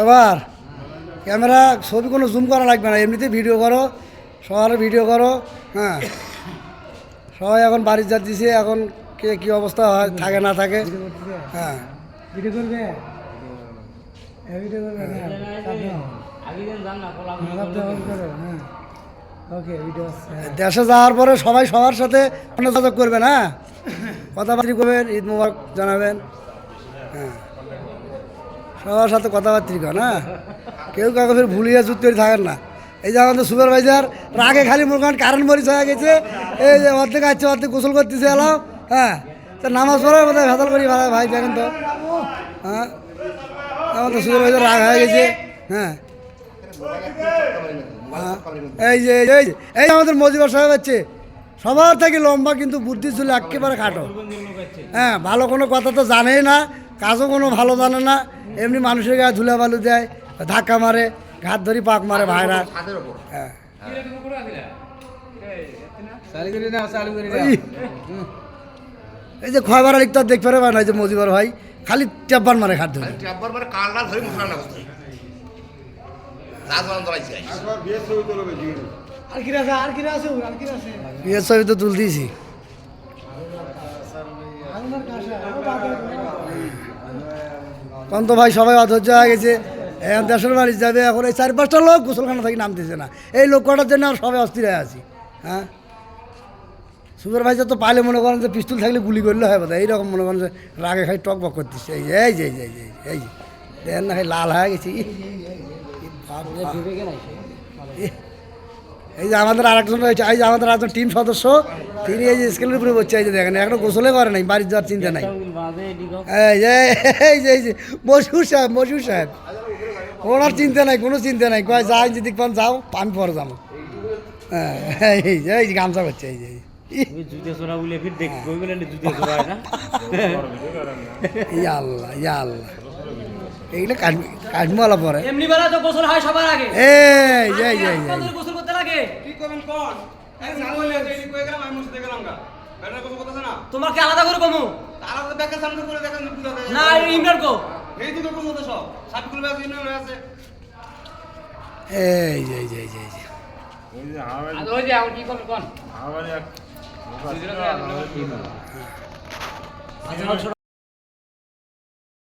এবার ক্যামেরা ছবি কোনো জুম করা লাগবে না, এমনিতে ভিডিও করো, সবার ভিডিও করো। হ্যাঁ, সবাই এখন বাড়ির যা দিছে, এখন কে কী অবস্থা হয়, থাকে না থাকে। হ্যাঁ, ভিডিও করবে, ভিডিও করবে ওকে। ভিডিও দেশে যাওয়ার পরে সবাই সবার সাথে যোগাযোগ করবেন। হ্যাঁ, কথাবার্তা করবেন, ঈদ মুবারক জানাবেন। হ্যাঁ, সবার সাথে কথাবার্তা করেন। হ্যাঁ, কেউ কাউকে ফের ভুলিয়ে জুত করে থাকেন না। এই যে আমাদের সুপারভাইজার রাগে খালি মুরগান কারেন্ট মরিচ হয়ে গেছে, এই যে অর্ধেক আসছে, অর্ধেক গোসল করতেছে এলাম। হ্যাঁ, তো নামাজ পড়ার বোধহয় ভেতাল করি ভাই, দেখেন তো। হ্যাঁ, আমাদের সুপারভাইজার রাগ হয়ে গেছে। হ্যাঁ, এই যে এই আমাদের মজিবর সাহেব হচ্ছে সবার থেকে লম্বা, কিন্তু বুদ্ধি ছিল একেবারে খাটো। হ্যাঁ, ভালো কোনো কথা তো জানেই না, কাজও কোনো ভালো জানে না, এমনি মানুষের গায়ে ধুলা বালু দেয়, ধাক্কা মারে, ঘাট ধরি পাক মারে ভাইরা। হ্যাঁ, এই যে খয়বার লিখতে দেখতে পারে না, এই যে মজিবর ভাই খালি ট্যাব্বার মারে ঘাট ধরে। বিয়ের ছবি তো তুলতেছি। তখন তো ভাই সবাই অধৈর্য হয়ে গেছে, এখন দেশের বাড়ি যাবে, এখন এই 4-5টা লোক গোসলখানা থেকে নামতেছে না, এই লোক কটার জন্য আর সবাই অস্থির হয়ে আছি। হ্যাঁ, সুপারভাইজার তো পালে মনে করেন যে পিস্তল থাকলে গুলি করলে হয় বোধ, এইরকম মনে করেন যে রাগে খাই টক বক করতেছে। এই যে এই যে এই যে এই যে দেখেন না, খাই লাল হয়ে গেছি। এই যে আমাদের আরেকজন রয়েছে, এই যে আমাদের একজন টিম সদস্য, তিনি এই যে স্কেলের উপরে বসছে, এই যে দেখেন এখনো গোসলে করে নাই, বাড়ির যাওয়ার চিন্তা নাই। এই যে মশহুর সাহেব ওনার চিন্তা নাই, কোনো চিন্তা নাই, কয় যাই যদি পান যাও, আমি পরে যাবো। হ্যাঁ, এই যে গামছা করছে, এই যে আল্লাহ আল্লাহ, এইগুলো কাশ্মীর পরে এমনি বেলা তো গোসল হয় সবার আগে। এই গোসল করতে লাগে, কি করবেন কোন এই সামনে লাগে এই কই গেলাম আমি মুছে গেলাম গা বেটা কথা কথা না তোমার কি আলাদা করে কমু তারা তো দেখে সামনে করে দেখেন বুঝা যায় না, ইমরান কো এই দুটো কোন কথা সব সাবিকুল ভাই ইউনিয়ন আছে। এই যে ওই যে ওই যে আর কি করবেন কোন আমার